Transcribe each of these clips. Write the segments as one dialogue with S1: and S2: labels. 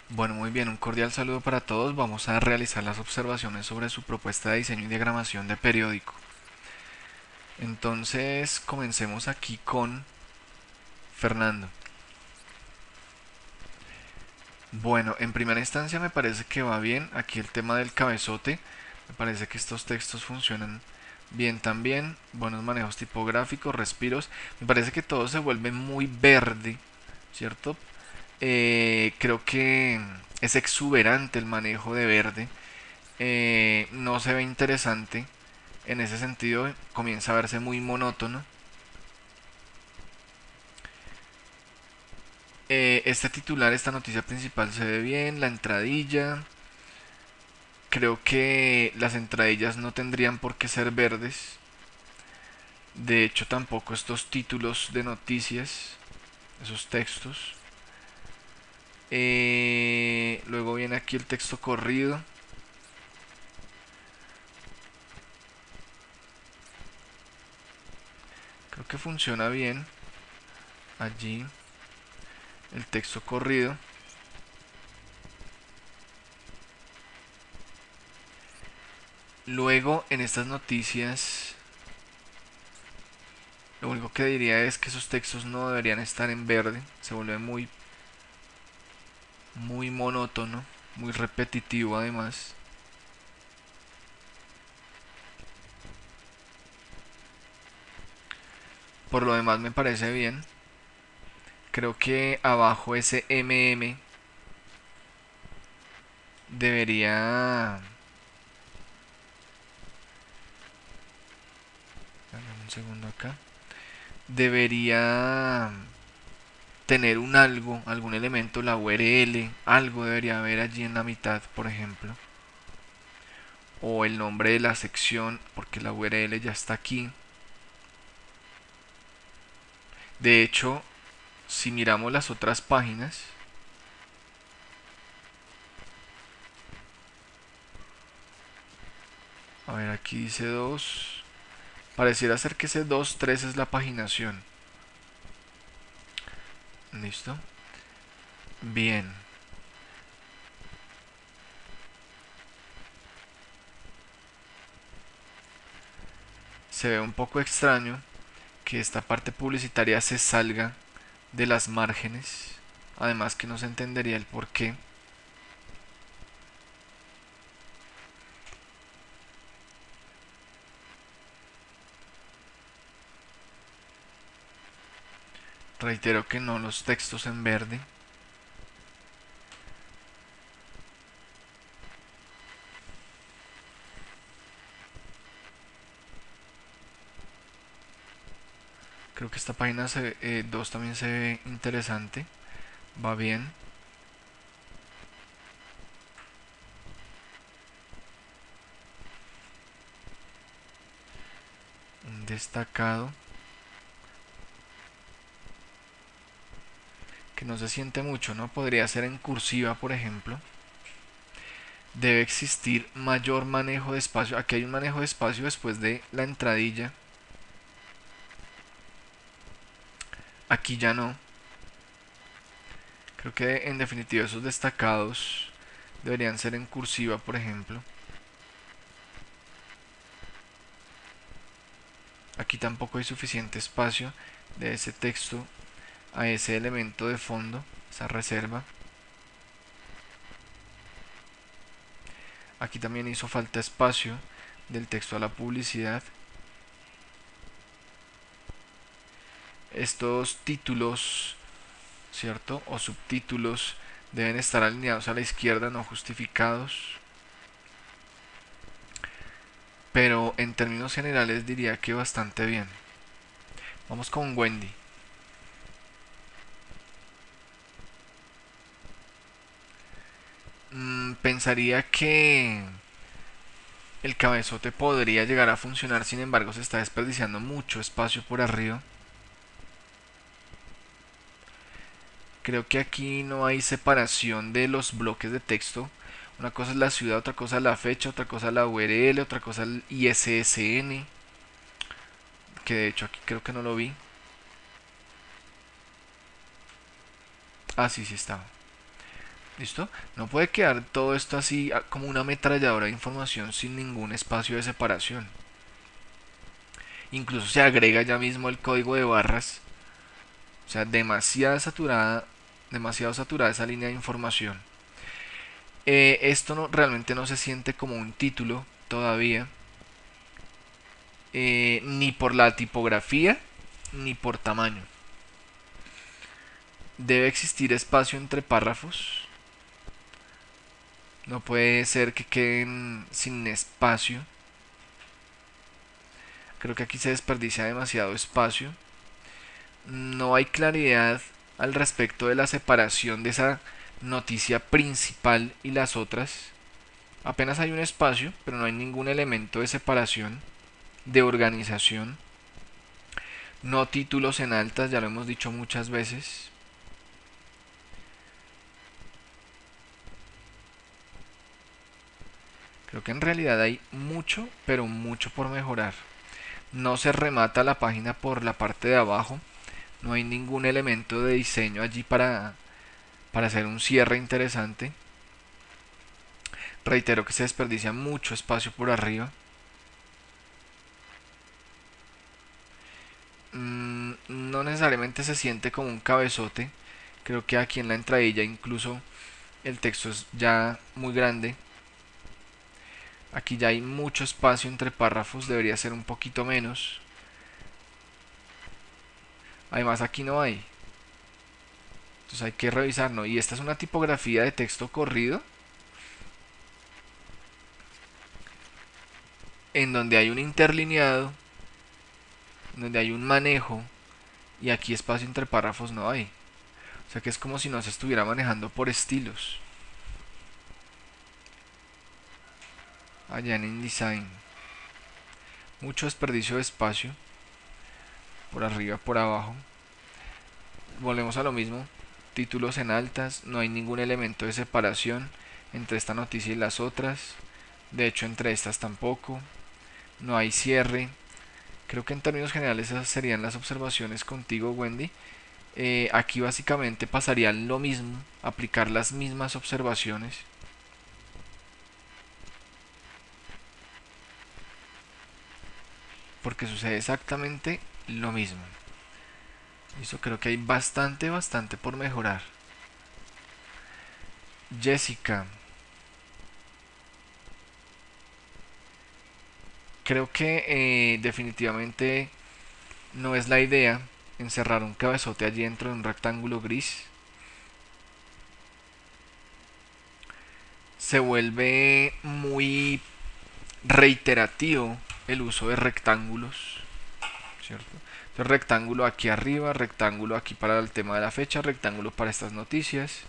S1: Bueno, muy bien, un cordial saludo para todos. Vamos a realizar las observaciones sobre su propuesta de diseño y diagramación de periódico. Entonces, comencemos aquí con Fernando. Bueno, en primera instancia me parece que va bien. Aquí el tema del cabezote. Me parece que estos textos funcionan bien también. Buenos manejos tipográficos, respiros. Me parece que todo se vuelve muy verde, ¿cierto? Creo que es exuberante el manejo de verde. No se ve interesante. En ese sentido, comienza a verse muy monótono. Este titular, esta noticia principal se ve bien, la entradilla. Creo que las entradillas no tendrían por qué ser verdes. De hecho, tampoco estos títulos de noticias, esos textos. Luego viene aquí el texto corrido. Creo que funciona bien allí el texto corrido. Luego, en estas noticias, lo único que diría es que esos textos no deberían estar en verde. Se vuelve muy monótono, muy repetitivo además. Por lo demás me parece bien. Creo que abajo ese MM debería... Dame un segundo acá. Debería tener un algo, algún elemento, la URL, algo debería haber allí en la mitad, por ejemplo. O el nombre de la sección, porque la URL ya está aquí. De hecho, si miramos las otras páginas, a ver, aquí dice 2. Pareciera ser que ese 2.3 es la paginación. ¿Listo? Bien. Se ve un poco extraño que esta parte publicitaria se salga de las márgenes. Además que no se entendería el por qué. Reitero que no los textos en verde. Creo que esta página 2 también se ve interesante. Va bien. Un destacado. Que no se siente mucho, ¿no? Podría ser en cursiva, por ejemplo. Debe existir mayor manejo de espacio. Aquí hay un manejo de espacio después de la entradilla. Aquí ya no. Creo que en definitiva esos destacados deberían ser en cursiva, por ejemplo. Aquí tampoco hay suficiente espacio de ese texto a ese elemento de fondo, esa reserva. Aquí también hizo falta espacio del texto a la publicidad. Estos títulos, ¿cierto? O subtítulos deben estar alineados a la izquierda, no justificados. Pero en términos generales diría que bastante bien. Vamos con Wendy. Pensaría que el cabezote podría llegar a funcionar, sin embargo se está desperdiciando mucho espacio por arriba. Creo que aquí no hay separación de los bloques de texto. Una cosa es la ciudad, otra cosa es la fecha, otra cosa es la URL, otra cosa es el ISSN, que de hecho aquí creo que no lo vi. Ah, sí, sí estaba. ¿Listo? No puede quedar todo esto así como una ametralladora de información sin ningún espacio de separación. Incluso se agrega ya mismo el código de barras. O sea, demasiado saturada esa línea de información. Esto no, realmente no se siente como un título todavía, ni por la tipografía, ni por tamaño. Debe existir espacio entre párrafos. No puede ser que queden sin espacio. Creo que aquí se desperdicia demasiado espacio. No hay claridad al respecto de la separación de esa noticia principal y las otras. Apenas hay un espacio, pero no hay ningún elemento de separación, de organización. No títulos en altas, ya lo hemos dicho muchas veces. Creo que en realidad hay mucho, pero mucho por mejorar. No se remata la página por la parte de abajo. No hay ningún elemento de diseño allí para hacer un cierre interesante. Reitero que se desperdicia mucho espacio por arriba. No necesariamente se siente como un cabezote. Creo que aquí en la entradilla incluso el texto es ya muy grande. Aquí ya hay mucho espacio entre párrafos, debería ser un poquito menos. Además aquí no hay. Entonces hay que revisar, ¿no? Y esta es una tipografía de texto corrido en donde hay un interlineado, en donde hay un manejo y aquí espacio entre párrafos no hay. O sea que es como si no se estuviera manejando por estilos. Allá en InDesign. Mucho desperdicio de espacio. Por arriba, por abajo. Volvemos a lo mismo. Títulos en altas. No hay ningún elemento de separación entre esta noticia y las otras. De hecho, entre estas tampoco. No hay cierre. Creo que en términos generales esas serían las observaciones contigo, Wendy. Aquí básicamente pasaría lo mismo, aplicar las mismas observaciones. Porque sucede exactamente lo mismo. Eso creo que hay bastante por mejorar. Jessica, creo que definitivamente no es la idea encerrar un cabezote allí dentro de un rectángulo gris. Se vuelve muy reiterativo el uso de rectángulos, ¿cierto? Entonces rectángulo aquí arriba, rectángulo aquí para el tema de la fecha, rectángulo para estas noticias.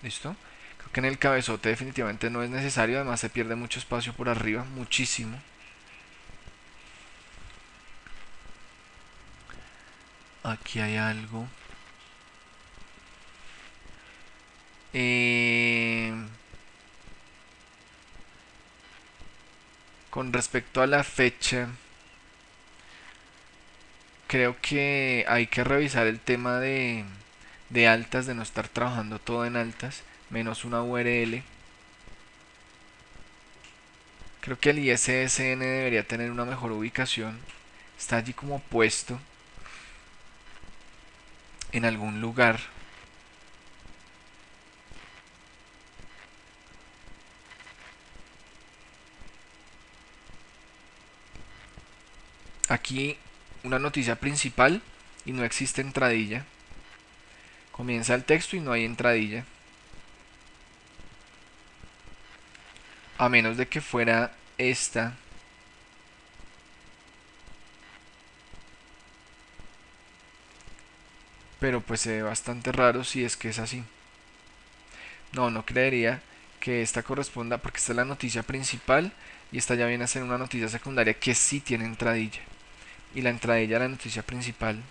S1: ¿Listo? Creo que en el cabezote definitivamente no es necesario, además se pierde mucho espacio por arriba, muchísimo. Aquí hay algo. Eh, con respecto a la fecha, creo que hay que revisar el tema de altas, de no estar trabajando todo en altas, menos una URL. Creo que el ISSN debería tener una mejor ubicación. Está allí como puesto en algún lugar. Aquí una noticia principal y no existe entradilla. Comienza el texto y no hay entradilla. A menos de que fuera esta. Pero pues se ve bastante raro si es que es así. No, no creería que esta corresponda porque esta es la noticia principal y esta ya viene a ser una noticia secundaria que sí tiene entradilla. Y la entradilla de la noticia principal.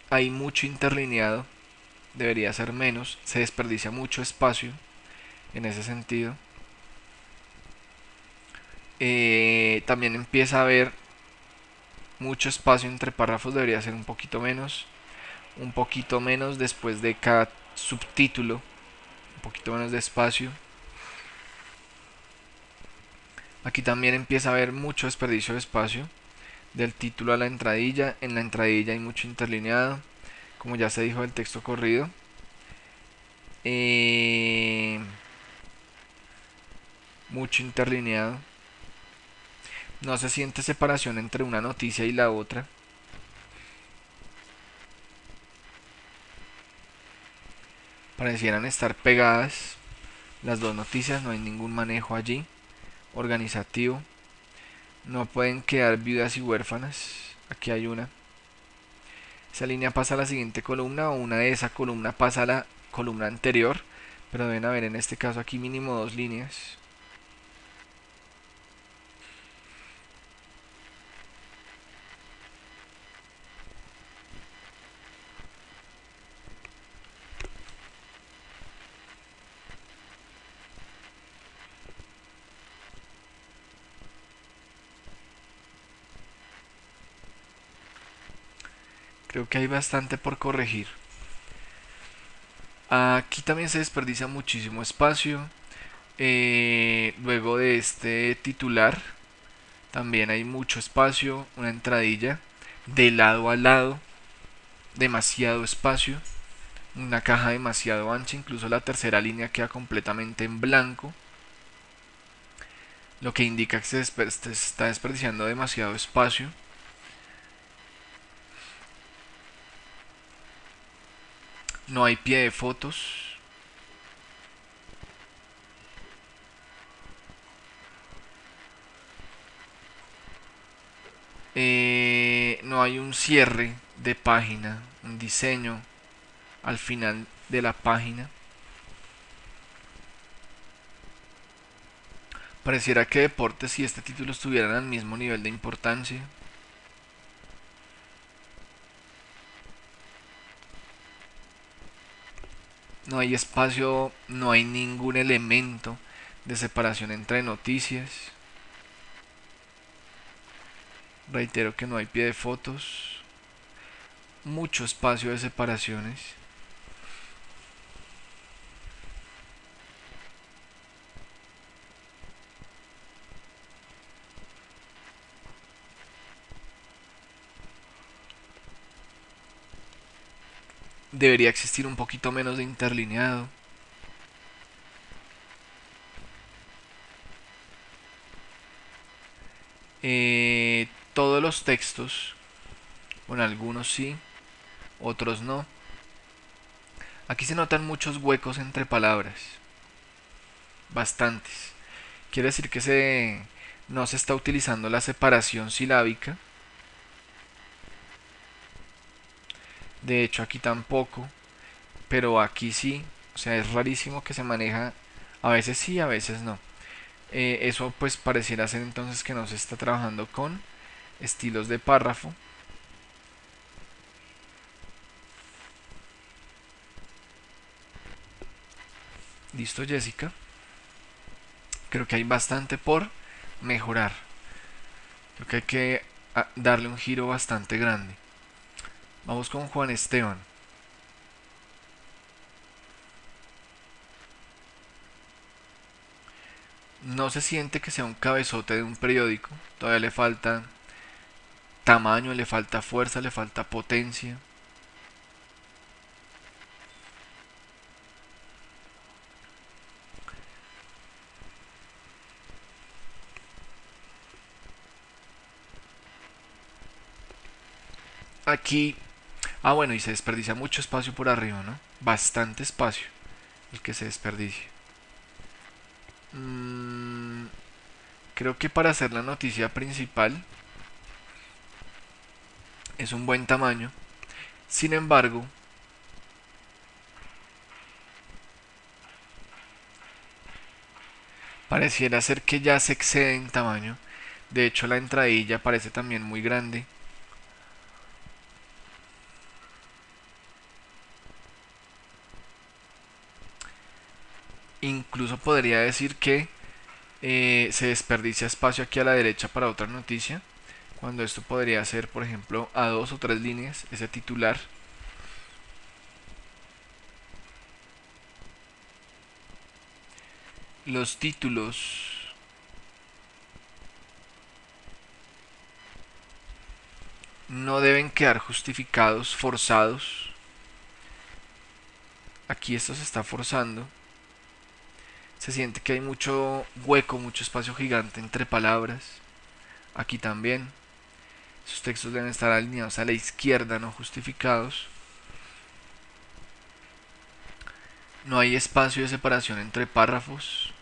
S1: Hay mucho interlineado, debería ser menos, se desperdicia mucho espacio. en ese sentido. También empieza a haber mucho espacio entre párrafos, debería ser un poquito menos después de cada subtítulo, un poquito menos de espacio. Aquí también empieza a haber mucho desperdicio de espacio, del título a la entradilla. En la entradilla hay mucho interlineado, como ya se dijo del texto corrido. Mucho interlineado. No se siente separación entre una noticia y la otra. Parecieran estar pegadas las dos noticias, no hay ningún manejo allí organizativo. No pueden quedar viudas y huérfanas. Aquí hay una. Esa línea pasa a la siguiente columna o una de esa columna pasa a la columna anterior, pero deben haber en este caso aquí mínimo dos líneas. Creo que hay bastante por corregir. Aquí también se desperdicia muchísimo espacio. Luego de este titular también hay mucho espacio, una entradilla de lado a lado, demasiado espacio, una caja demasiado ancha, incluso la tercera línea queda completamente en blanco, lo que indica que se está desperdiciando demasiado espacio. No hay pie de fotos. No hay un cierre de página, un diseño al final de la página. Pareciera que deportes y este título estuvieran al mismo nivel de importancia. No hay espacio, no hay ningún elemento de separación entre noticias. Reitero que no hay pie de fotos. Mucho espacio de separaciones. Debería existir un poquito menos de interlineado. Todos los textos, bueno, algunos sí, otros no. Aquí se notan muchos huecos entre palabras, bastantes. Quiere decir que no se está utilizando la separación silábica. De hecho, aquí tampoco, pero aquí sí. O sea, es rarísimo que se maneja. A veces sí, a veces no. Eso pues pareciera ser entonces que no se está trabajando con estilos de párrafo. Listo, Jessica. Creo que hay bastante por mejorar. Creo que hay que darle un giro bastante grande. Vamos con Juan Esteban. No se siente que sea un cabezote de un periódico. Todavía le falta tamaño, le falta fuerza, le falta potencia. Aquí, bueno, y se desperdicia mucho espacio por arriba, ¿no? Bastante espacio el que se desperdicia. Mm, Creo que para hacer la noticia principal es un buen tamaño. Sin embargo, pareciera ser que ya se excede en tamaño. De hecho, la entradilla parece también muy grande. Incluso podría decir que se desperdicia espacio aquí a la derecha para otra noticia, cuando esto podría ser, por ejemplo, a 2 o 3 líneas, ese titular. Los títulos no deben quedar justificados, forzados. Aquí esto se está forzando. Se siente que hay mucho hueco, mucho espacio gigante entre palabras. Aquí también. Esos textos deben estar alineados a la izquierda, no justificados. No hay espacio de separación entre párrafos.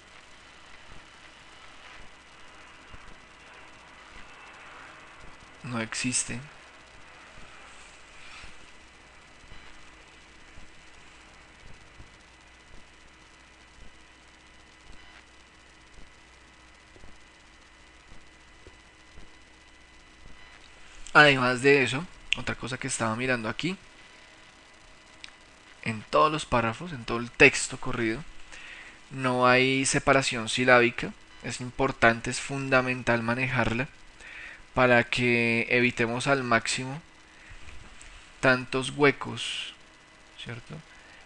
S1: No existe. Además de eso, otra cosa que estaba mirando aquí, en todos los párrafos, en todo el texto corrido, no hay separación silábica. Es importante, es fundamental manejarla para que evitemos al máximo tantos huecos, ¿cierto?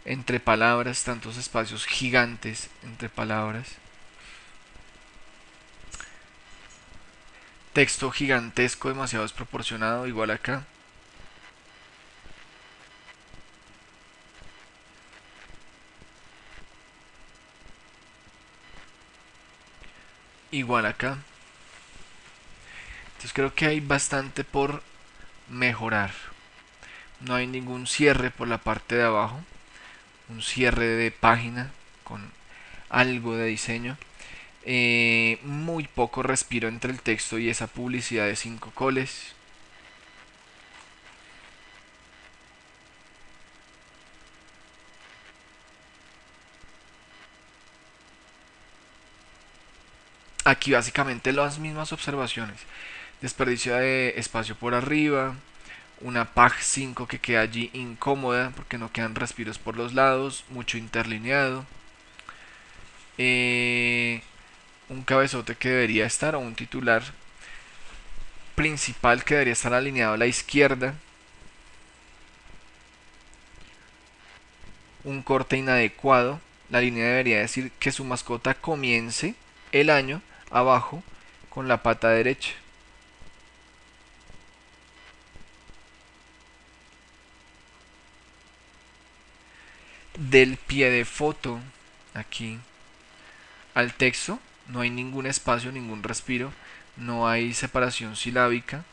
S1: Entre palabras, tantos espacios gigantes entre palabras. Texto gigantesco, demasiado desproporcionado, igual acá. Igual acá. Entonces creo que hay bastante por mejorar. No hay ningún cierre por la parte de abajo. Un cierre de página con algo de diseño. Muy poco respiro entre el texto y esa publicidad de 5 coles. Aquí básicamente las mismas observaciones. Desperdicio de espacio por arriba. Una PAG 5 que queda allí incómoda porque no quedan respiros por los lados. Mucho interlineado. Un cabezote que debería estar, o un titular principal que debería estar alineado a la izquierda. Un corte inadecuado. La línea debería decir que su mascota comience el año abajo con la pata derecha. Del pie de foto aquí al texto no hay ningún espacio, ningún respiro, no hay separación silábica,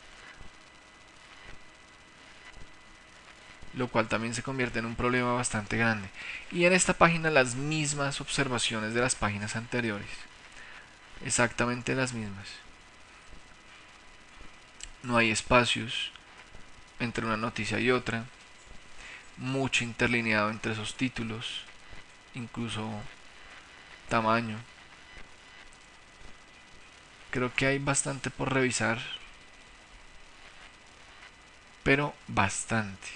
S1: lo cual también se convierte en un problema bastante grande. Y en esta página las mismas observaciones de las páginas anteriores, exactamente las mismas. No hay espacios entre una noticia y otra, mucho interlineado entre esos títulos, incluso tamaño. Creo que hay bastante por revisar, pero bastante.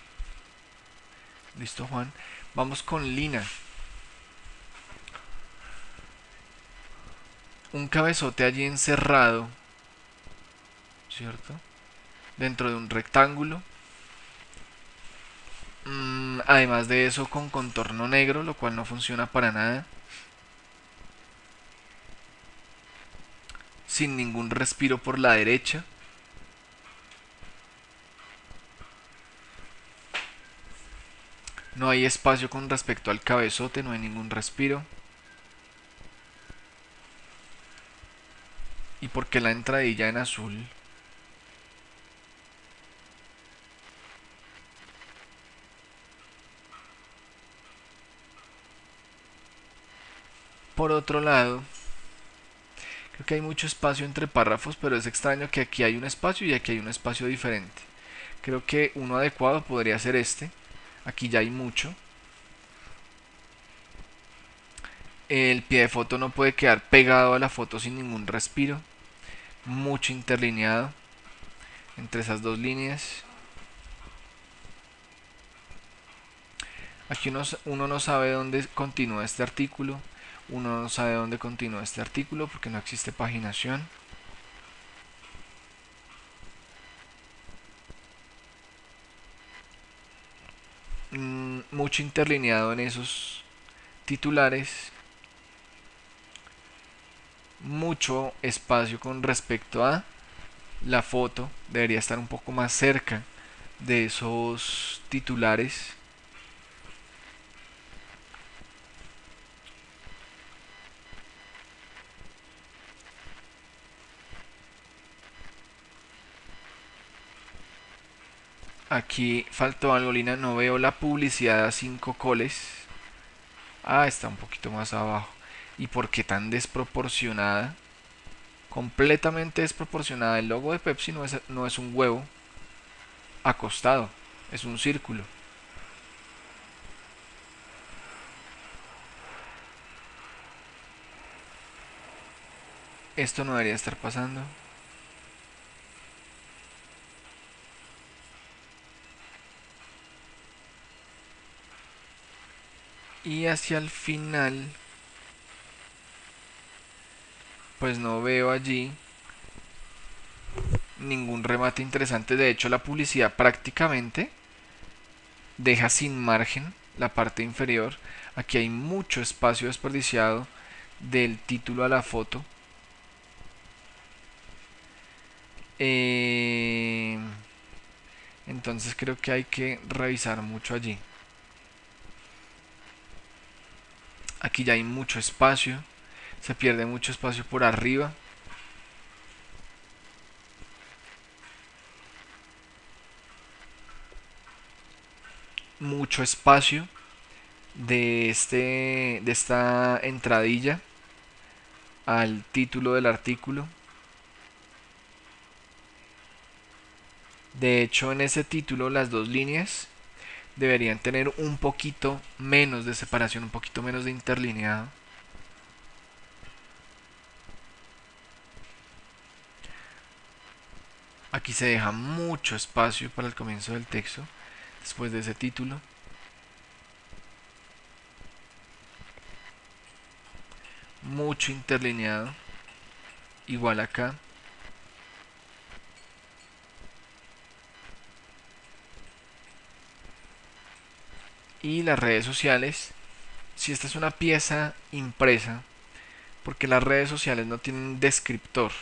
S1: Listo, Juan. Vamos con Lina. Un cabezote allí encerrado, ¿cierto? Dentro de un rectángulo. Además de eso, con contorno negro, lo cual no funciona para nada. Sin ningún respiro por la derecha. No hay espacio con respecto al cabezote, no hay ningún respiro. ¿Y por qué la entradilla en azul? Por otro lado, creo que hay mucho espacio entre párrafos, pero es extraño que aquí hay un espacio y aquí hay un espacio diferente. Creo que uno adecuado podría ser este. Aquí ya hay mucho. El pie de foto no puede quedar pegado a la foto sin ningún respiro. Mucho interlineado entre esas dos líneas. Aquí uno no sabe dónde continúa este artículo. Uno no sabe dónde continúa este artículo porque no existe paginación. Mucho interlineado en esos titulares, mucho espacio con respecto a la foto, debería estar un poco más cerca de esos titulares. Aquí faltó algo, Lina, no veo la publicidad a 5 coles. Ah, está un poquito más abajo. ¿Y por qué tan desproporcionada? Completamente desproporcionada. El logo de Pepsi no es un huevo acostado, es un círculo. Esto no debería estar pasando. Y hacia el final, pues no veo allí ningún remate interesante. De hecho, la publicidad prácticamente deja sin margen la parte inferior. Aquí hay mucho espacio desperdiciado del título a la foto. Eh, entonces creo que hay que revisar mucho allí. Aquí ya hay mucho espacio. Se pierde mucho espacio por arriba. Mucho espacio de esta entradilla al título del artículo. De hecho, en ese título las dos líneas deberían tener un poquito menos de separación, un poquito menos de interlineado. Aquí se deja mucho espacio para el comienzo del texto, después de ese título. Mucho interlineado, igual acá. Y las redes sociales, si esta es una pieza impresa, porque las redes sociales no tienen descriptor.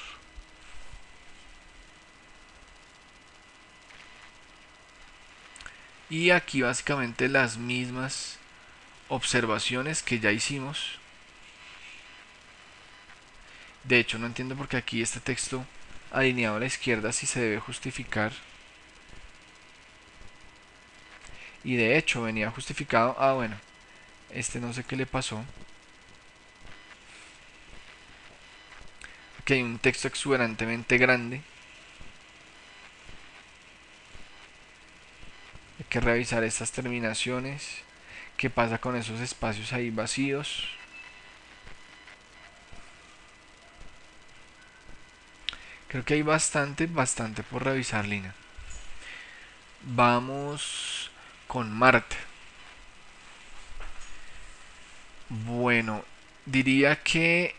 S1: Y aquí básicamente las mismas observaciones que ya hicimos. De hecho, no entiendo por qué aquí este texto alineado a la izquierda si se debe justificar. Y de hecho venía justificado. Ah, bueno, este no sé qué le pasó. Aquí hay un texto exuberantemente grande. Hay que revisar estas terminaciones. ¿Qué pasa con esos espacios ahí vacíos? Creo que hay bastante por revisar, Lina. Vamos con Marta. Bueno, diría que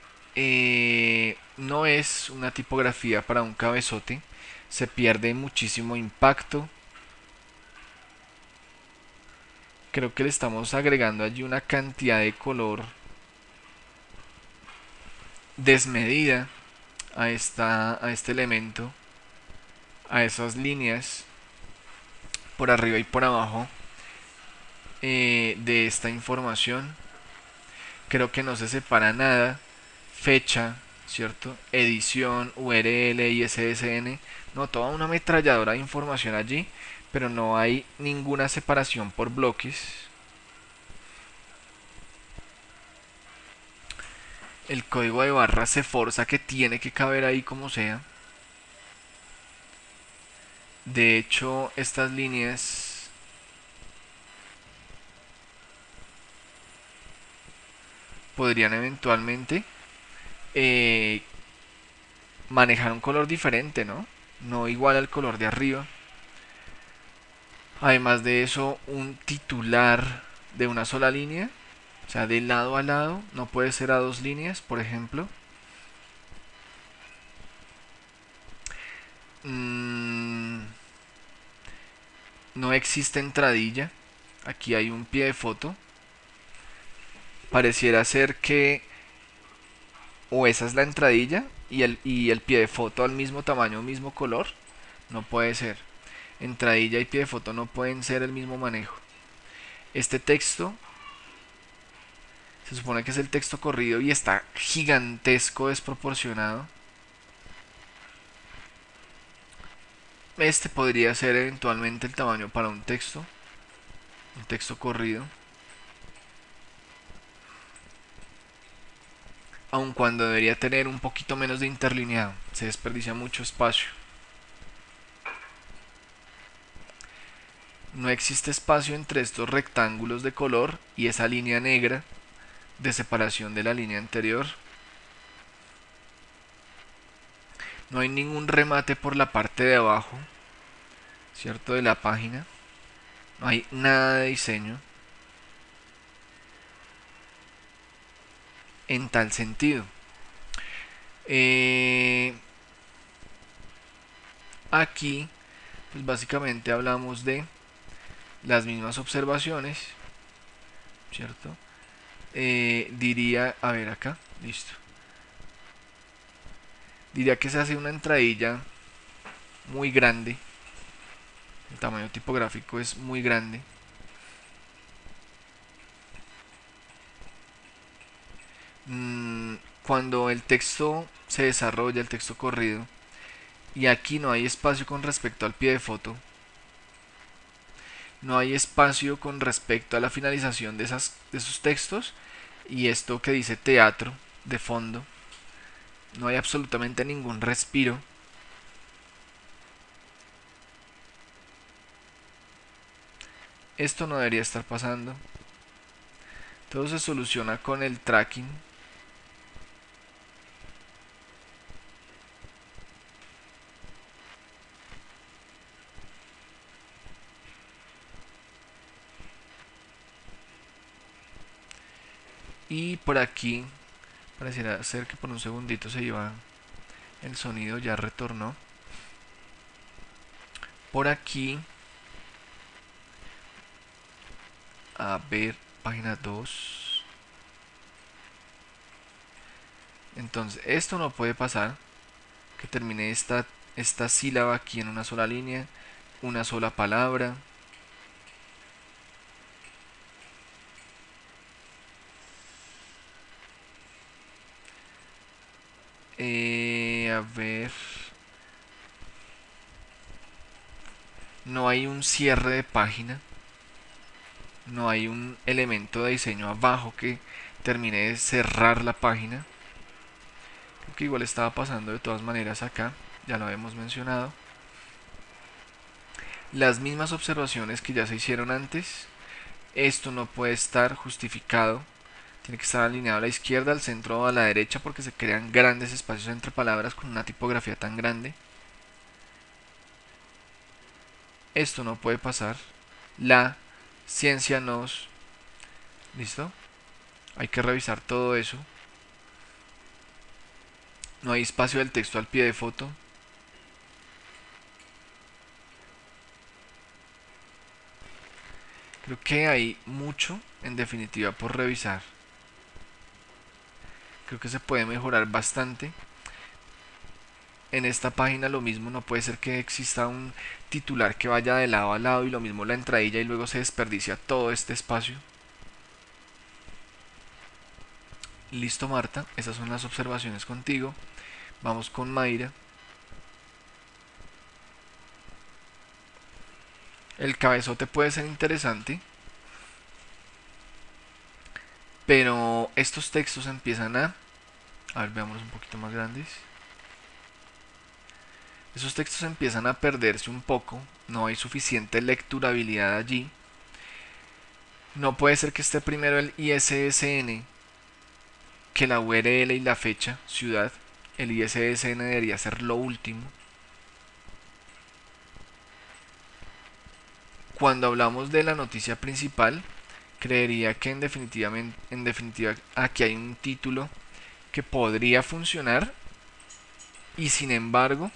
S1: no es una tipografía para un cabezote. Se pierde muchísimo impacto. Creo que le estamos agregando allí una cantidad de color desmedida a este elemento, a esas líneas por arriba y por abajo de esta información. Creo que no se separa nada. Fecha, ¿cierto? Edición, URL, ISSN. No, toda una ametralladora de información allí, pero no hay ninguna separación por bloques. El código de barras se forza que tiene que caber ahí como sea. De hecho, estas líneas podrían eventualmente eh, manejar un color diferente, ¿no? No igual al color de arriba. Además de eso, un titular de una sola línea O sea, de lado a lado, no puede ser a dos líneas, por ejemplo. No existe entradilla. Aquí hay un pie de foto. Pareciera ser que o esa es la entradilla y el pie de foto al mismo tamaño, mismo color. No puede ser. Entradilla y pie de foto no pueden ser el mismo manejo. Este texto se supone que es el texto corrido y está gigantesco, desproporcionado. Este podría ser eventualmente el tamaño para un texto corrido. Aun cuando debería tener un poquito menos de interlineado, se desperdicia mucho espacio. No existe espacio entre estos rectángulos de color y esa línea negra de separación de la línea anterior. No hay ningún remate por la parte de abajo, ¿cierto? De la página. No hay nada de diseño en tal sentido. Aquí, pues básicamente hablamos de las mismas observaciones, ¿cierto? Diría, a ver acá, listo. Diría que se hace una entradilla muy grande. El tamaño tipográfico es muy grande. Cuando el texto se desarrolla, el texto corrido, y aquí no hay espacio con respecto al pie de foto, no hay espacio con respecto a la finalización de esos textos, y esto que dice teatro de fondo, no hay absolutamente ningún respiro. Esto no debería estar pasando. Todo se soluciona con el tracking. Y por aquí pareciera ser que por un segundito se iba el sonido, ya retornó. Por aquí, a ver, página 2. Entonces, esto no puede pasar, que termine esta sílaba aquí en una sola línea, una sola palabra. A ver, no hay un cierre de página, no hay un elemento de diseño abajo que termine de cerrar la página. Creo que igual estaba pasando de todas maneras acá, ya lo habíamos mencionado. Las mismas observaciones que ya se hicieron antes. Esto no puede estar justificado. Tiene que estar alineado a la izquierda, al centro o a la derecha porque se crean grandes espacios entre palabras con una tipografía tan grande. Esto no puede pasar. La ciencia nos... ¿Listo? Hay que revisar todo eso. No hay espacio del texto al pie de foto. Creo que hay mucho, en definitiva, por revisar. Creo que se puede mejorar bastante. En esta página lo mismo, no puede ser que exista un titular que vaya de lado a lado y lo mismo la entradilla y luego se desperdicia todo este espacio. Listo, Marta, esas son las observaciones contigo. Vamos con Mayra. El cabezote puede ser interesante, pero estos textos empiezan a ver, veámoslos un poquito más grandes. Esos textos empiezan a perderse un poco, no hay suficiente lecturabilidad allí. No puede ser que esté primero el ISSN que la URL y la fecha, ciudad. El ISSN debería ser lo último. Cuando hablamos de la noticia principal, Creería que en definitiva aquí hay un título que podría funcionar y sin embargo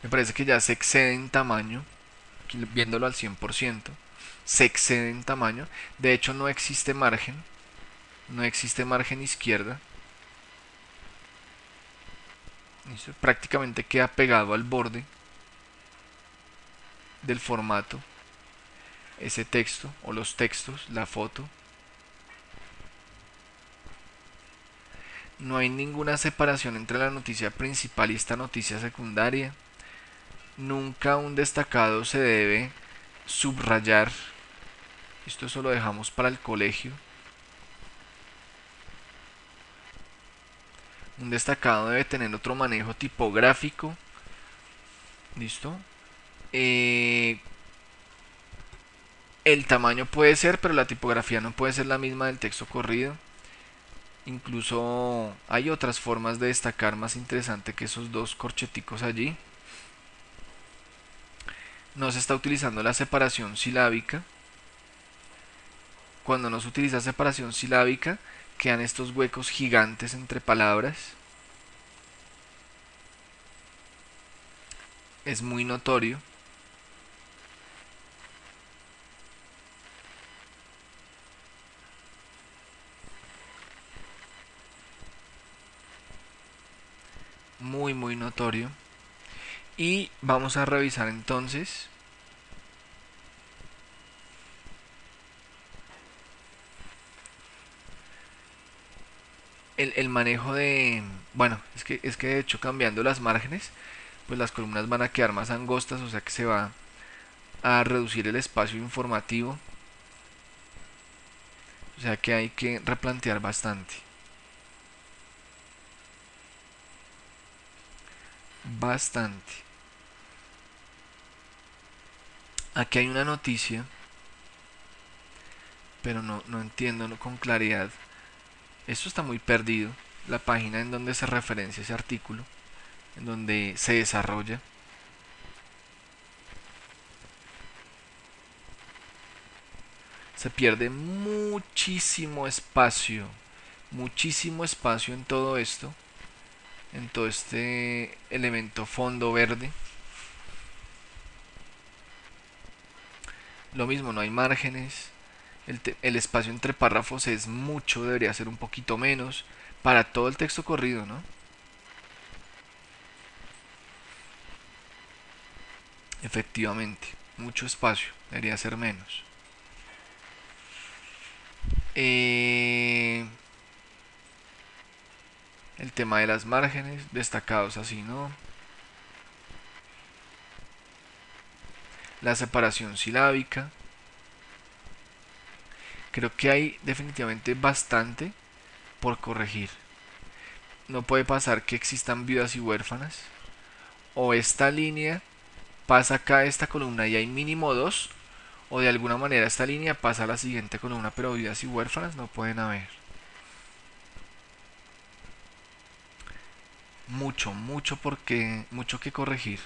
S1: me parece que ya se excede en tamaño, viéndolo al 100%, se excede en tamaño. De hecho no existe margen, no existe margen izquierda. ¿Listo? Prácticamente queda pegado al borde del formato ese texto o los textos, la foto. No hay ninguna separación entre la noticia principal y esta noticia secundaria. Nunca un destacado se debe subrayar. Esto lo dejamos para el colegio. Un destacado debe tener otro manejo tipográfico. ¿Listo? Eh, el tamaño puede ser, pero la tipografía no puede ser la misma del texto corrido. Incluso hay otras formas de destacar más interesante que esos dos corcheticos allí. No se está utilizando la separación silábica. Cuando no se utiliza separación silábica, quedan estos huecos gigantes entre palabras. Es muy notorio. Muy, muy notorio. Y vamos a revisar entonces el manejo de... Bueno, es que de hecho cambiando las márgenes, pues las columnas van a quedar más angostas, o sea que se va a reducir el espacio informativo. O sea que hay que replantear bastante. Bastante. Aquí hay una noticia, pero no entiendo con claridad. Esto está muy perdido. La página en donde se referencia ese artículo, en donde se desarrolla. Se pierde muchísimo espacio en todo esto, en todo este elemento fondo verde. Lo mismo, no hay márgenes, el espacio entre párrafos es mucho, debería ser un poquito menos, para todo el texto corrido, ¿no? Efectivamente, mucho espacio, debería ser menos. El tema de las márgenes, destacados así, ¿no? La separación silábica. Creo que hay definitivamente bastante por corregir. No puede pasar que existan viudas y huérfanas. O esta línea pasa acá a esta columna y hay mínimo dos. O de alguna manera esta línea pasa a la siguiente columna, pero viudas y huérfanas no pueden haber. Mucho que corregir.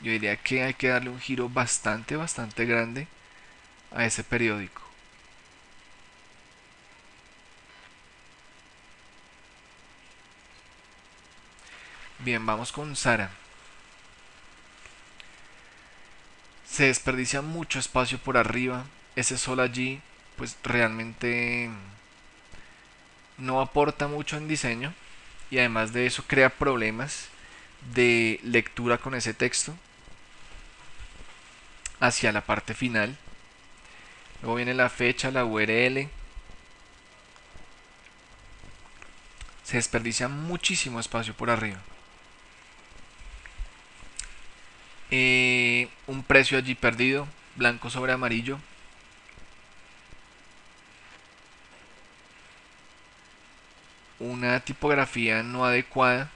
S1: Yo diría que hay que darle un giro bastante grande a ese periódico. Bien, vamos con Sara. Se desperdicia mucho espacio por arriba. Ese sol allí, pues realmente no aporta mucho en diseño. Y además de eso crea problemas de lectura con ese texto hacia la parte final. Luego viene la fecha, la URL. Se desperdicia muchísimo espacio por arriba. Un precio allí perdido, blanco sobre amarillo. Una tipografía no adecuada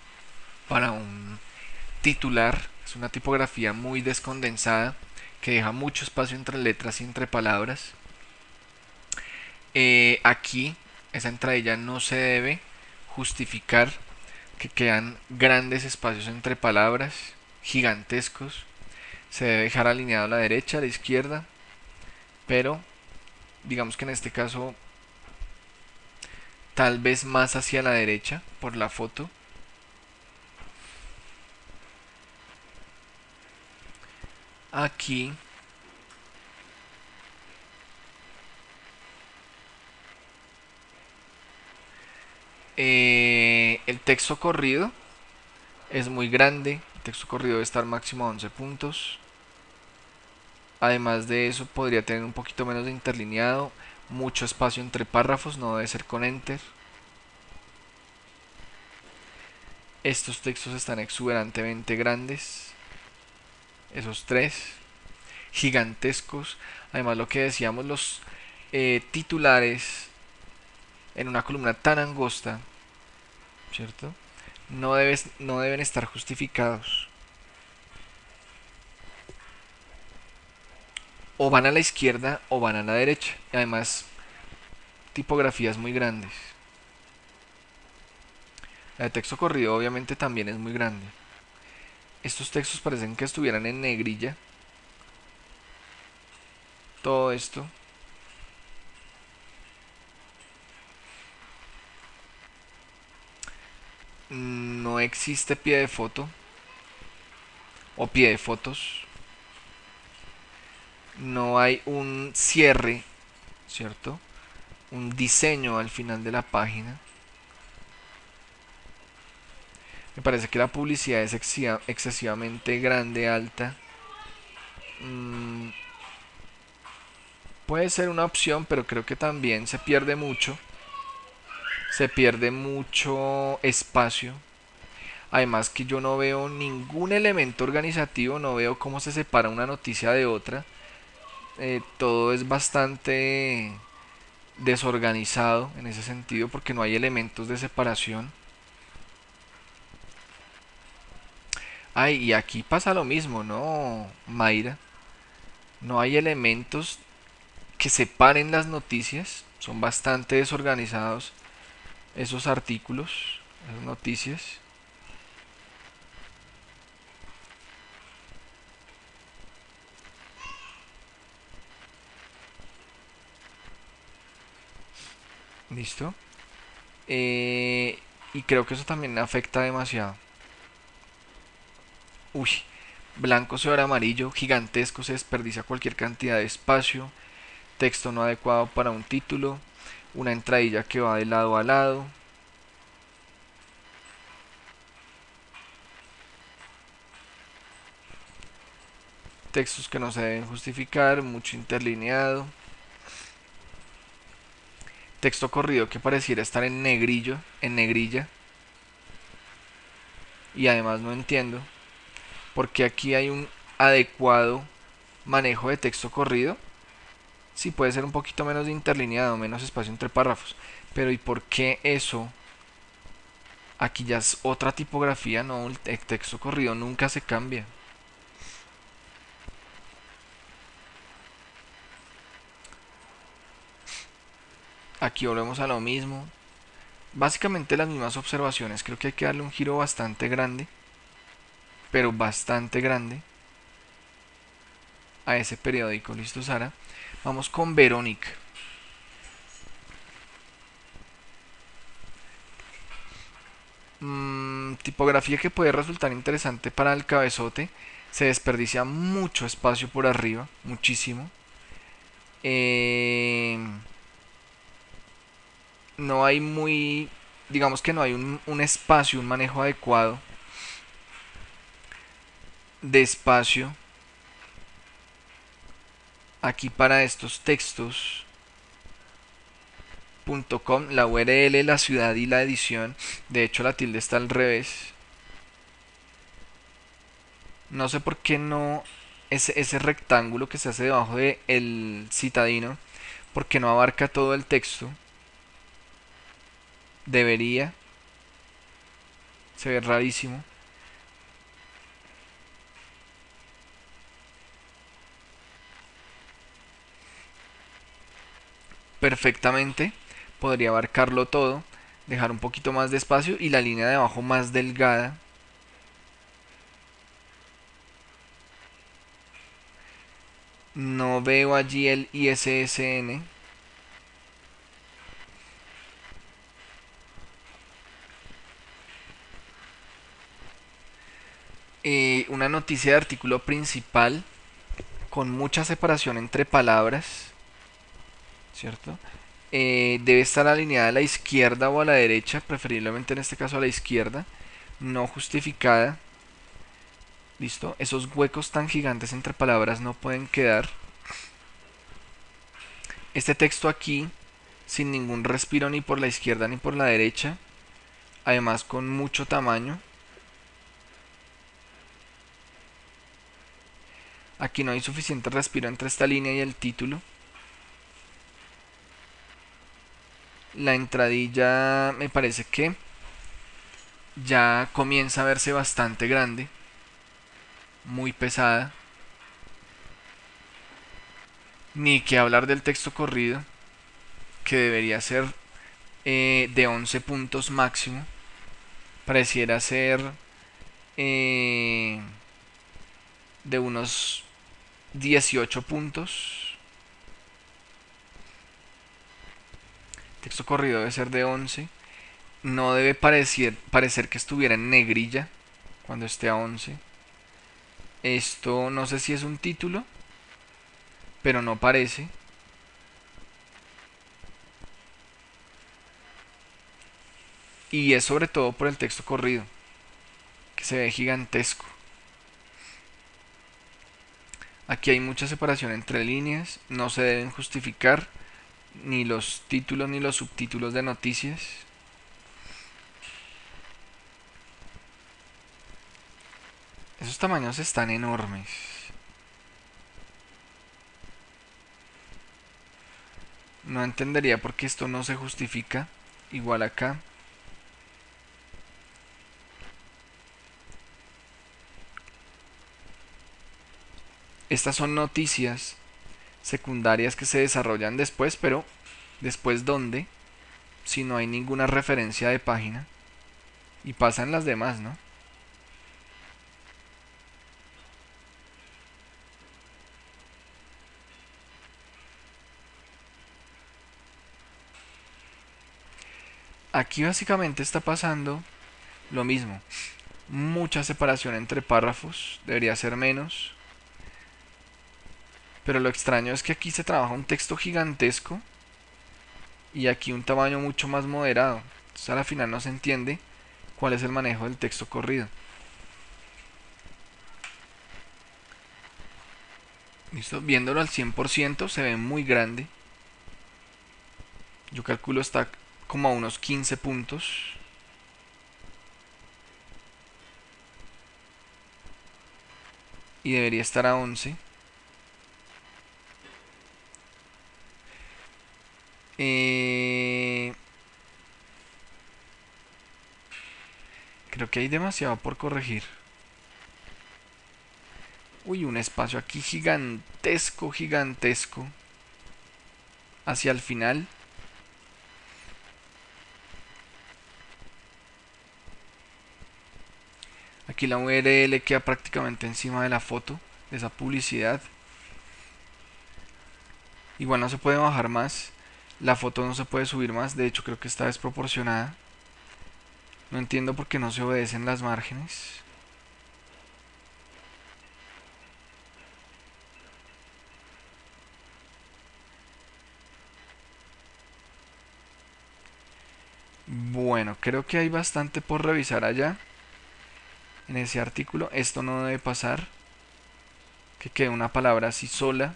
S1: para un titular. Es una tipografía muy descondensada que deja mucho espacio entre letras y entre palabras. Aquí esa entradilla no se debe justificar, que quedan grandes espacios entre palabras, gigantescos. Se debe dejar alineado a la derecha, a la izquierda. pero digamos que en este caso tal vez más hacia la derecha por la foto. Aquí el texto corrido es muy grande. El texto corrido debe estar máximo a 11 puntos. Además de eso, podría tener un poquito menos de interlineado, mucho espacio entre párrafos, no debe ser con enter. Estos textos están exuberantemente grandes, esos tres, gigantescos. Además, lo que decíamos, los titulares en una columna tan angosta, ¿cierto? No deben estar justificados. O van a la izquierda o van a la derecha. Y además, tipografías muy grandes. La de texto corrido obviamente también es muy grande. Estos textos parecen que estuvieran en negrilla. Todo esto. No existe pie de foto o pie de fotos. No hay un cierre, ¿cierto? Un diseño al final de la página. Me parece que la publicidad es excesivamente grande, alta. Mm, puede ser una opción, pero creo que también se pierde mucho. Se pierde mucho espacio. Además que yo no veo ningún elemento organizativo, no veo cómo se separa una noticia de otra. Todo es bastante desorganizado en ese sentido porque no hay elementos de separación. Ay, y aquí pasa lo mismo, ¿no, Mayra? No hay elementos que separen las noticias. Son bastante desorganizados esos artículos, esas noticias. ¿Listo? Y creo que eso también afecta demasiado. Uy, blanco sobre amarillo, gigantesco, se desperdicia cualquier cantidad de espacio, texto no adecuado para un título, una entradilla que va de lado a lado. Textos que no se deben justificar, mucho interlineado. Texto corrido que pareciera estar en negrillo, en negrilla. Y además no entiendo porque aquí hay un adecuado manejo de texto corrido. Sí, puede ser un poquito menos de interlineado, menos espacio entre párrafos. Pero ¿y por qué eso? Aquí ya es otra tipografía, no, el texto corrido nunca se cambia. Aquí volvemos a lo mismo. Básicamente las mismas observaciones. Creo que hay que darle un giro bastante grande, pero bastante grande, a ese periódico. ¿Listo, Sara? Vamos con Verónica. Tipografía que puede resultar interesante para el cabezote. Se desperdicia mucho espacio por arriba, muchísimo. Eh, no hay muy, digamos que no hay un espacio, un manejo adecuado de espacio aquí para estos textos. .com, la URL, la ciudad y la edición. De hecho, la tilde está al revés. No sé por qué no ese rectángulo que se hace debajo de el citadino, porque no abarca todo el texto. Debería. Se ve rarísimo. Perfectamente. Podría abarcarlo todo. Dejar un poquito más de espacio y la línea de abajo más delgada. No veo allí el ISSN. Una noticia de artículo principal con mucha separación entre palabras, ¿cierto? Debe estar alineada a la izquierda o a la derecha, preferiblemente en este caso a la izquierda, no justificada. ¿Listo? Esos huecos tan gigantes entre palabras no pueden quedar. Este texto aquí, sin ningún respiro ni por la izquierda ni por la derecha, además con mucho tamaño. Aquí no hay suficiente respiro entre esta línea y el título. La entradilla me parece que ya comienza a verse bastante grande, muy pesada. Ni que hablar del texto corrido, que debería ser de 11 puntos máximo. Pareciera ser eh, de unos 18 puntos. Texto corrido debe ser de 11. No debe parecer que estuviera en negrilla cuando esté a 11. Esto no sé si es un título, pero no parece. Y es sobre todo por el texto corrido, que se ve gigantesco. Aquí hay mucha separación entre líneas, no se deben justificar ni los títulos ni los subtítulos de noticias. Esos tamaños están enormes. No entendería por qué esto no se justifica. Igual acá. Estas son noticias secundarias que se desarrollan después, pero después ¿dónde? Si no hay ninguna referencia de página. Y pasan las demás, ¿no? Aquí básicamente está pasando lo mismo. Mucha separación entre párrafos. Debería ser menos. Pero lo extraño es que aquí se trabaja un texto gigantesco y aquí un tamaño mucho más moderado. Entonces a la final no se entiende cuál es el manejo del texto corrido. ¿Listo? Viéndolo al 100% se ve muy grande. Yo calculo está como a unos 15 puntos. Y debería estar a 11. Creo que hay demasiado por corregir. Uy, un espacio aquí gigantesco, gigantesco. Hacia el final. Aquí la URL queda prácticamente encima de la foto, de esa publicidad. Igual no se puede bajar más. La foto no se puede subir más. De hecho creo que está desproporcionada. No entiendo por qué no se obedecen las márgenes. Bueno, creo que hay bastante por revisar allá. En ese artículo. Esto no debe pasar. Que quede una palabra así sola.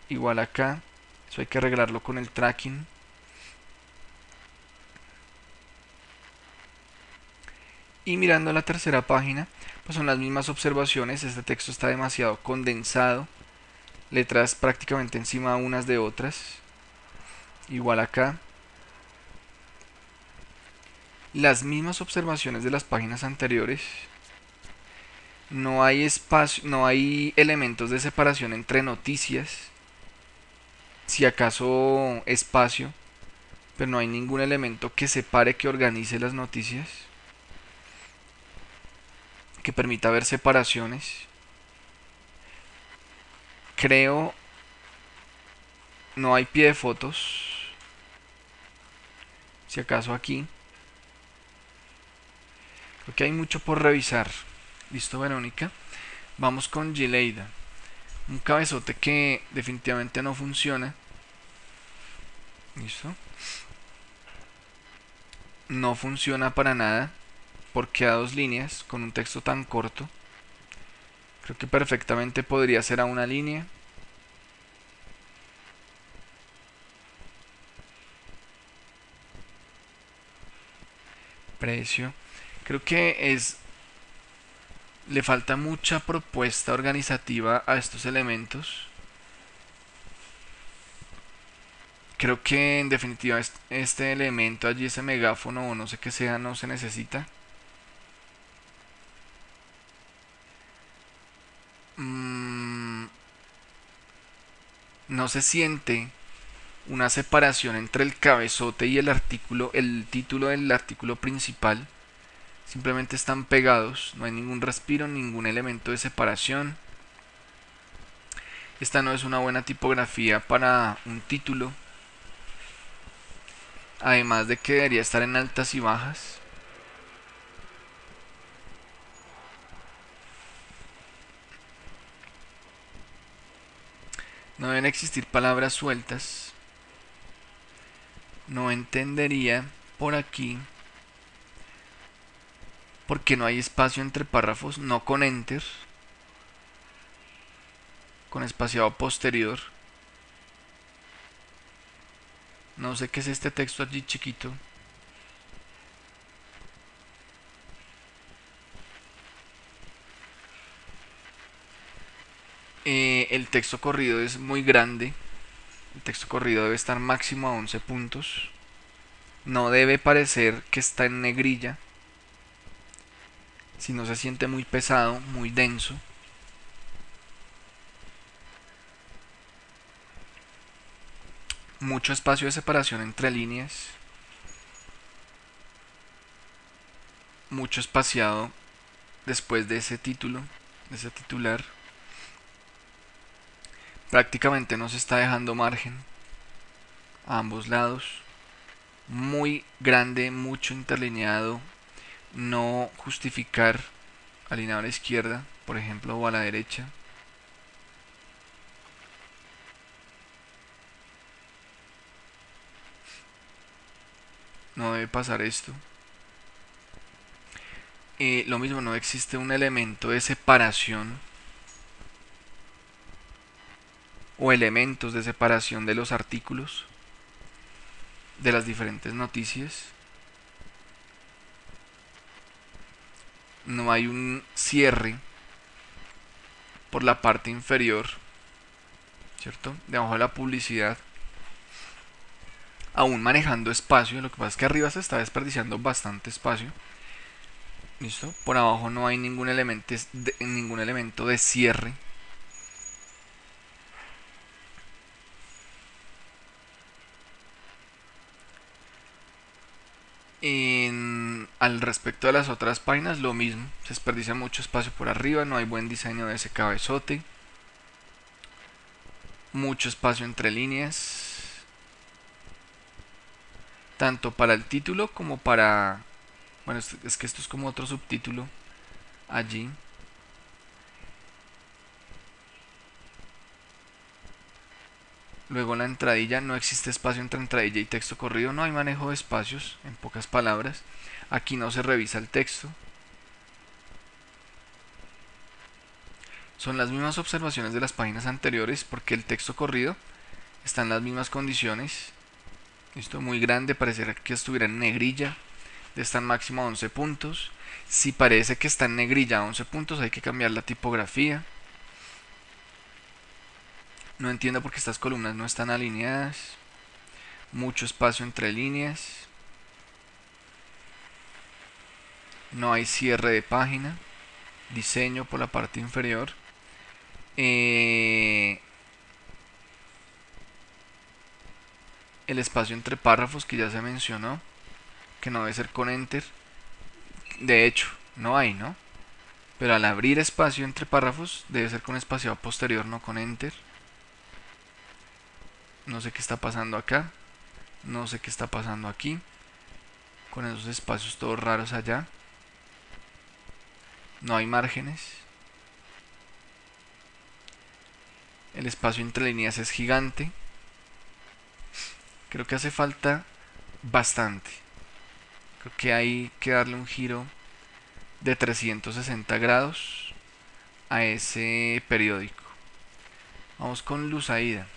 S1: Igual acá. Eso hay que arreglarlo con el tracking. Y mirando la tercera página, pues son las mismas observaciones. Este texto está demasiado condensado. Letras prácticamente encima unas de otras. Igual acá. Las mismas observaciones de las páginas anteriores. No hay espacio, no hay elementos de separación entre noticias. Si acaso espacio, pero no hay ningún elemento que separe, que organice las noticias, que permita ver separaciones. Creo no hay pie de fotos. Si acaso aquí. Creo que hay mucho por revisar. Listo, Verónica. Vamos con Gileida. Un cabezote que definitivamente no funciona. Listo. No funciona para nada porque a dos líneas con un texto tan corto. Creo que perfectamente podría ser a una línea. Precio. Creo que le falta mucha propuesta organizativa a estos elementos. Creo que en definitiva este elemento allí, ese megáfono o no sé qué sea, no se necesita. No se siente una separación entre el cabezote y el artículo, el título del artículo principal. Simplemente están pegados, no hay ningún respiro, ningún elemento de separación. Esta no es una buena tipografía para un título. Además de que debería estar en altas y bajas. No deben existir palabras sueltas. No entendería por aquí porque no hay espacio entre párrafos, no con enter, con espaciado posterior. No sé qué es este texto allí chiquito. El texto corrido es muy grande. El texto corrido debe estar máximo a 11 puntos. No debe parecer que está en negrilla. Si no se siente muy pesado, muy denso. Mucho espacio de separación entre líneas. Mucho espaciado después de ese título, de ese titular. Prácticamente no se está dejando margen a ambos lados. Muy grande, mucho interlineado. No justificar alineado a la izquierda, por ejemplo, o a la derecha. No debe pasar esto. Lo mismo, no existe un elemento de separación o elementos de separación de los artículos de las diferentes noticias. No hay un cierre por la parte inferior, ¿cierto? Debajo de la publicidad. Aún manejando espacio, lo que pasa es que arriba se está desperdiciando bastante espacio. ¿Listo? Por abajo no hay ningún elemento de cierre. Al respecto de las otras páginas, lo mismo. Se desperdicia mucho espacio por arriba, no hay buen diseño de ese cabezote. Mucho espacio entre líneas. Tanto para el título como para... Bueno, es que esto es como otro subtítulo allí. Luego la entradilla, no existe espacio entre entradilla y texto corrido, no hay manejo de espacios, en pocas palabras. Aquí no se revisa el texto. Son las mismas observaciones de las páginas anteriores porque el texto corrido está en las mismas condiciones. Esto muy grande, pareciera que estuviera en negrilla. Está en máximo 11 puntos. Si parece que está en negrilla a 11 puntos, hay que cambiar la tipografía. No entiendo por qué estas columnas no están alineadas. Mucho espacio entre líneas. No hay cierre de página. Diseño por la parte inferior. El espacio entre párrafos que ya se mencionó, que no debe ser con enter. De hecho, no hay, ¿no? Pero al abrir espacio entre párrafos debe ser con espacio posterior, no con enter. No sé qué está pasando acá. No sé qué está pasando aquí. Con esos espacios todos raros allá. No hay márgenes. El espacio entre líneas es gigante. Creo que hace falta bastante. Creo que hay que darle un giro de 360 grados a ese periódico. Vamos con Lusaida.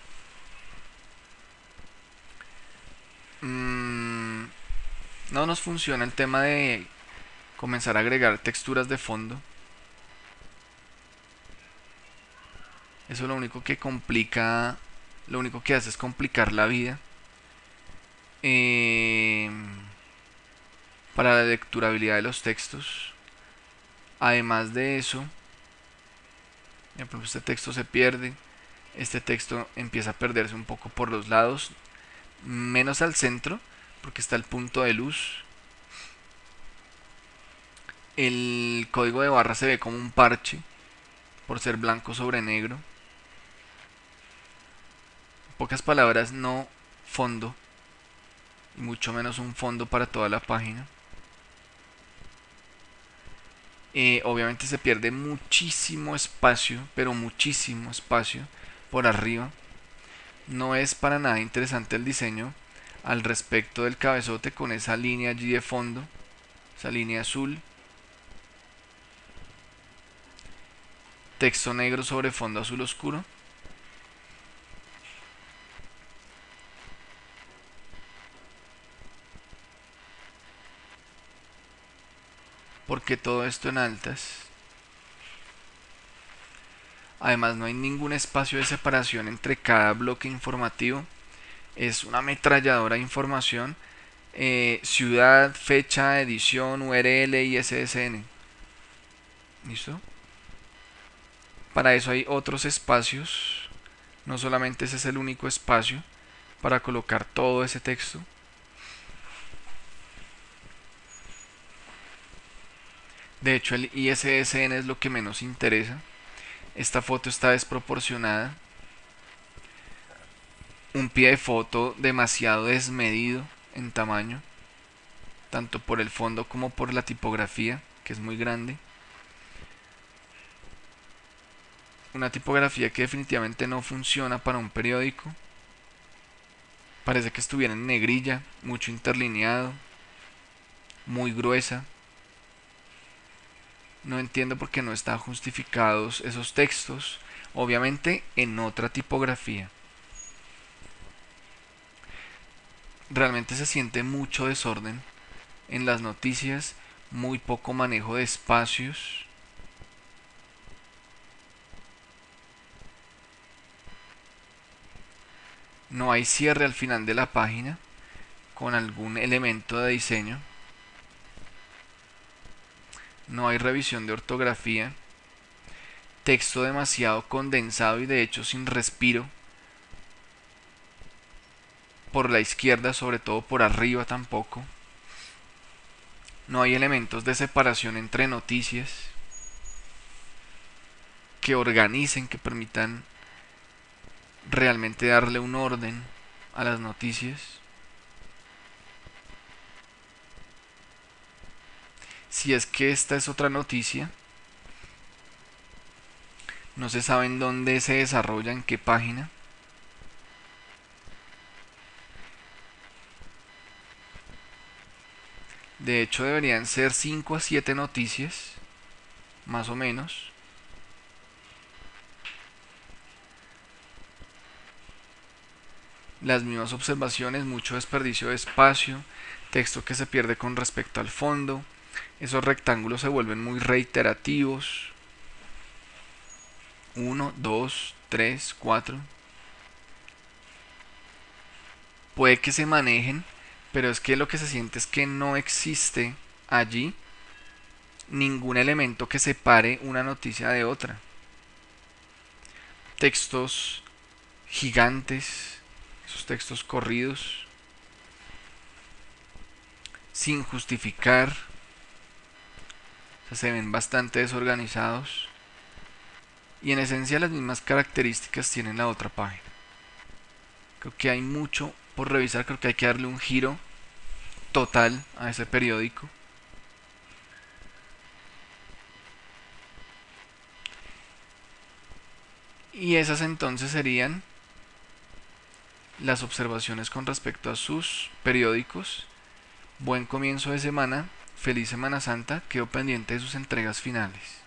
S1: No nos funciona el tema de comenzar a agregar texturas de fondo. Eso lo único que complica, lo único que hace es complicar la vida. Eh, para la lecturabilidad de los textos. Además de eso, por ejemplo, este texto se pierde. Este texto empieza a perderse un poco por los lados, menos al centro, porque está el punto de luz. El código de barra se ve como un parche, por ser blanco sobre negro. En pocas palabras, no fondo, y mucho menos un fondo para toda la página. Obviamente se pierde muchísimo espacio, pero muchísimo espacio por arriba. No es para nada interesante el diseño al respecto del cabezote con esa línea allí de fondo, esa línea azul. Texto negro sobre fondo azul oscuro. Porque todo esto en altas. Además no hay ningún espacio de separación entre cada bloque informativo. Es una ametralladora de información. Ciudad, fecha, edición, URL y SSN. ¿Listo? Para eso hay otros espacios. No solamente ese es el único espacio para colocar todo ese texto. De hecho, el ISSN es lo que menos interesa. Esta foto está desproporcionada. Un pie de foto demasiado desmedido en tamaño, tanto por el fondo como por la tipografía, que es muy grande. Una tipografía que definitivamente no funciona para un periódico. Parece que estuviera en negrilla, mucho interlineado, muy gruesa. No entiendo por qué no están justificados esos textos, obviamente en otra tipografía. Realmente se siente mucho desorden en las noticias, muy poco manejo de espacios. No hay cierre al final de la página con algún elemento de diseño. No hay revisión de ortografía. Texto demasiado condensado y de hecho sin respiro. Por la izquierda, sobre todo por arriba tampoco. No hay elementos de separación entre noticias que organicen, que permitan realmente darle un orden a las noticias. Si es que esta es otra noticia, no se sabe en dónde se desarrolla, en qué página. De hecho deberían ser 5 a 7 noticias, más o menos. Las mismas observaciones, mucho desperdicio de espacio, texto que se pierde con respecto al fondo. Esos rectángulos se vuelven muy reiterativos. 1, 2, 3, 4. Puede que se manejen, pero es que lo que se siente es que no existe allí ningún elemento que separe una noticia de otra. Textos gigantes, esos textos corridos, sin justificar, o sea, se ven bastante desorganizados y en esencia las mismas características tienen la otra página. Creo que hay mucho por revisar, creo que hay que darle un giro total a ese periódico. Y esas entonces serían las observaciones con respecto a sus periódicos. Buen comienzo de semana, feliz Semana Santa, quedo pendiente de sus entregas finales.